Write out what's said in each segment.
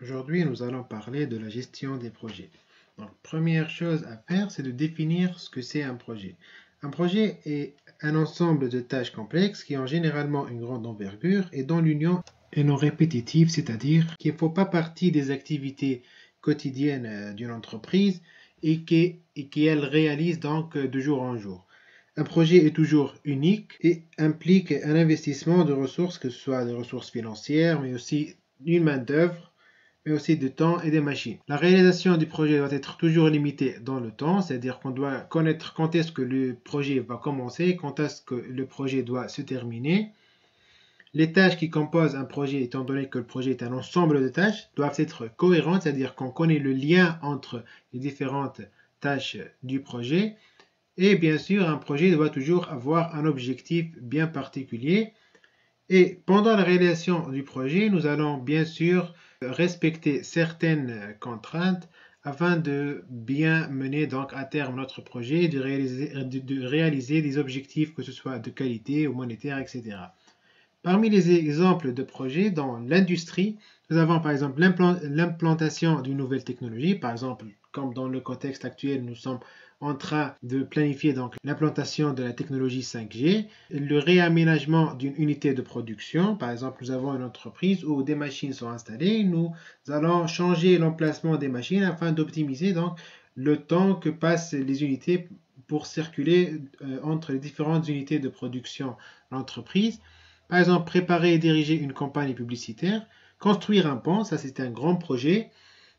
Aujourd'hui, nous allons parler de la gestion des projets. Donc, première chose à faire, c'est de définir ce que c'est un projet. Un projet est un ensemble de tâches complexes qui ont généralement une grande envergure et dont l'union est non répétitive, c'est-à-dire qui ne font pas partie des activités quotidiennes d'une entreprise et qu'elle réalise donc de jour en jour. Un projet est toujours unique et implique un investissement de ressources, que ce soit des ressources financières, mais aussi une main-d'œuvre, mais aussi de temps et des machines. La réalisation du projet doit être toujours limitée dans le temps, c'est-à-dire qu'on doit connaître quand est-ce que le projet va commencer, quand est-ce que le projet doit se terminer. Les tâches qui composent un projet, étant donné que le projet est un ensemble de tâches, doivent être cohérentes, c'est-à-dire qu'on connaît le lien entre les différentes tâches du projet. Et bien sûr, un projet doit toujours avoir un objectif bien particulier. Et pendant la réalisation du projet, nous allons bien sûr respecter certaines contraintes afin de bien mener donc à terme notre projet et de réaliser des objectifs, que ce soit de qualité ou monétaire, etc. Parmi les exemples de projets dans l'industrie, nous avons par exemple l'implantation d'une nouvelle technologie, par exemple comme dans le contexte actuel, nous sommes en train de planifier donc l'implantation de la technologie 5G, le réaménagement d'une unité de production, par exemple nous avons une entreprise où des machines sont installées, nous allons changer l'emplacement des machines afin d'optimiser donc le temps que passent les unités pour circuler entre les différentes unités de production de l'entreprise. Par exemple, préparer et diriger une campagne publicitaire, construire un pont, ça c'est un grand projet,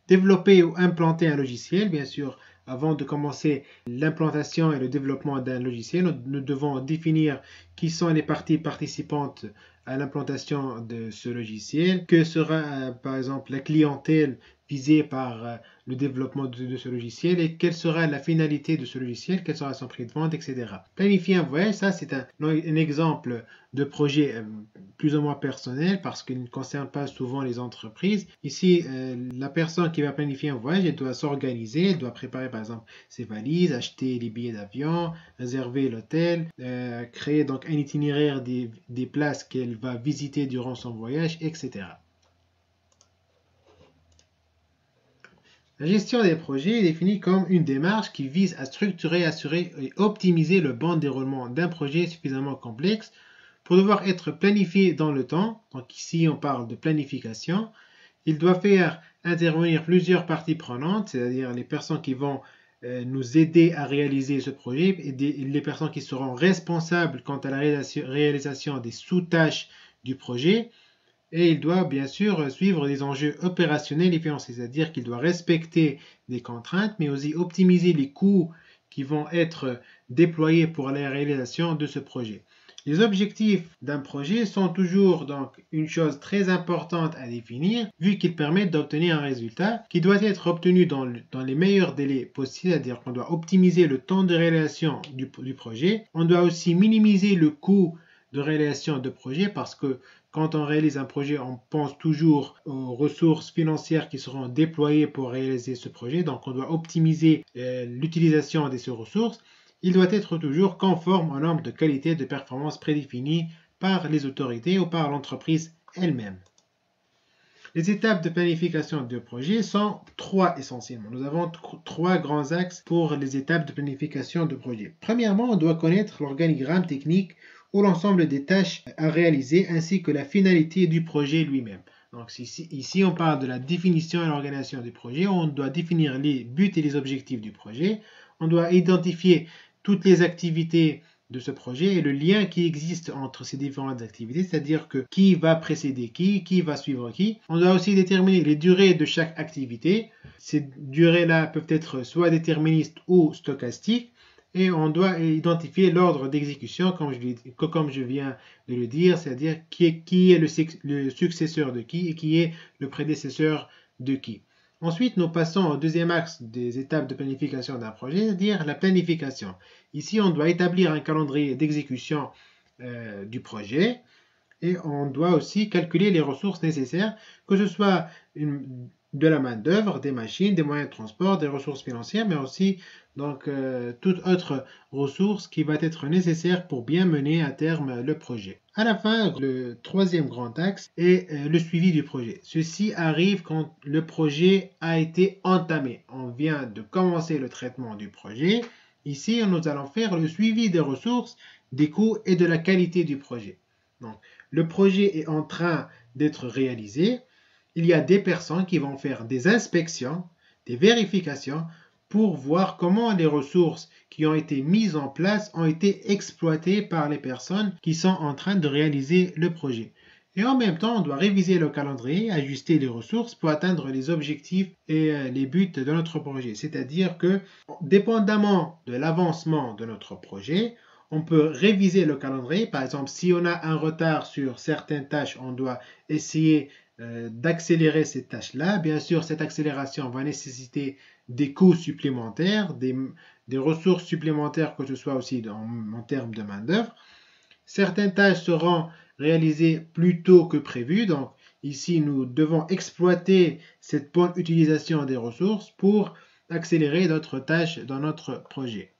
développer ou implanter un logiciel, bien sûr, avant de commencer l'implantation et le développement d'un logiciel, nous devons définir qui sont les parties participantes à l'implantation de ce logiciel, que sera par exemple la clientèle visée par le développement de ce logiciel et quelle sera la finalité de ce logiciel, quel sera son prix de vente, etc. Planifier un voyage, ça c'est un exemple de projet plus ou moins personnel parce qu'il ne concerne pas souvent les entreprises. Ici, la personne qui va planifier un voyage, elle doit s'organiser, elle doit préparer par exemple ses valises, acheter les billets d'avion, réserver l'hôtel, créer donc un itinéraire des places qu'elle va visiter durant son voyage, etc. La gestion des projets est définie comme une démarche qui vise à structurer, assurer et optimiser le bon déroulement d'un projet suffisamment complexe pour devoir être planifié dans le temps. Donc ici on parle de planification. Il doit faire intervenir plusieurs parties prenantes, c'est-à-dire les personnes qui vont nous aider à réaliser ce projet et les personnes qui seront responsables quant à la réalisation des sous-tâches du projet. Et il doit bien sûr suivre des enjeux opérationnels et financiers, c'est-à-dire qu'il doit respecter des contraintes, mais aussi optimiser les coûts qui vont être déployés pour la réalisation de ce projet. Les objectifs d'un projet sont toujours donc une chose très importante à définir, vu qu'ils permettent d'obtenir un résultat qui doit être obtenu dans les meilleurs délais possibles, c'est-à-dire qu'on doit optimiser le temps de réalisation du projet. On doit aussi minimiser le coût de réalisation de projet parce que quand on réalise un projet, on pense toujours aux ressources financières qui seront déployées pour réaliser ce projet. Donc, on doit optimiser l'utilisation de ces ressources. Il doit être toujours conforme aux normes de qualité et de performance prédéfinies par les autorités ou par l'entreprise elle-même. Les étapes de planification de projet sont trois essentiellement. Nous avons trois grands axes pour les étapes de planification de projet. Premièrement, on doit connaître l'organigramme technique ou l'ensemble des tâches à réaliser ainsi que la finalité du projet lui-même. Donc ici, on parle de la définition et l'organisation du projet. On doit définir les buts et les objectifs du projet. On doit identifier toutes les activités de ce projet et le lien qui existe entre ces différentes activités, c'est-à-dire que qui va précéder qui va suivre qui. On doit aussi déterminer les durées de chaque activité. Ces durées-là peuvent être soit déterministes ou stochastiques. Et on doit identifier l'ordre d'exécution, comme je viens de le dire, c'est-à-dire qui est le successeur de qui et qui est le prédécesseur de qui. Ensuite, nous passons au deuxième axe des étapes de planification d'un projet, c'est-à-dire la planification. Ici, on doit établir un calendrier d'exécution du projet et on doit aussi calculer les ressources nécessaires, que ce soit de la main-d'œuvre, des machines, des moyens de transport, des ressources financières, mais aussi toute autre ressource qui va être nécessaire pour bien mener à terme le projet. À la fin, le troisième grand axe est le suivi du projet. Ceci arrive quand le projet a été entamé. On vient de commencer le traitement du projet. Ici, nous allons faire le suivi des ressources, des coûts et de la qualité du projet. Donc, le projet est en train d'être réalisé. Il y a des personnes qui vont faire des inspections, des vérifications pour voir comment les ressources qui ont été mises en place ont été exploitées par les personnes qui sont en train de réaliser le projet. Et en même temps, on doit réviser le calendrier, ajuster les ressources pour atteindre les objectifs et les buts de notre projet. C'est-à-dire que, dépendamment de l'avancement de notre projet, on peut réviser le calendrier. Par exemple, si on a un retard sur certaines tâches, on doit essayer d'accélérer ces tâches-là. Bien sûr, cette accélération va nécessiter des coûts supplémentaires, des ressources supplémentaires, que ce soit aussi en termes de main-d'œuvre. Certaines tâches seront réalisées plus tôt que prévu. Donc, ici, nous devons exploiter cette bonne utilisation des ressources pour accélérer d'autres tâches dans notre projet.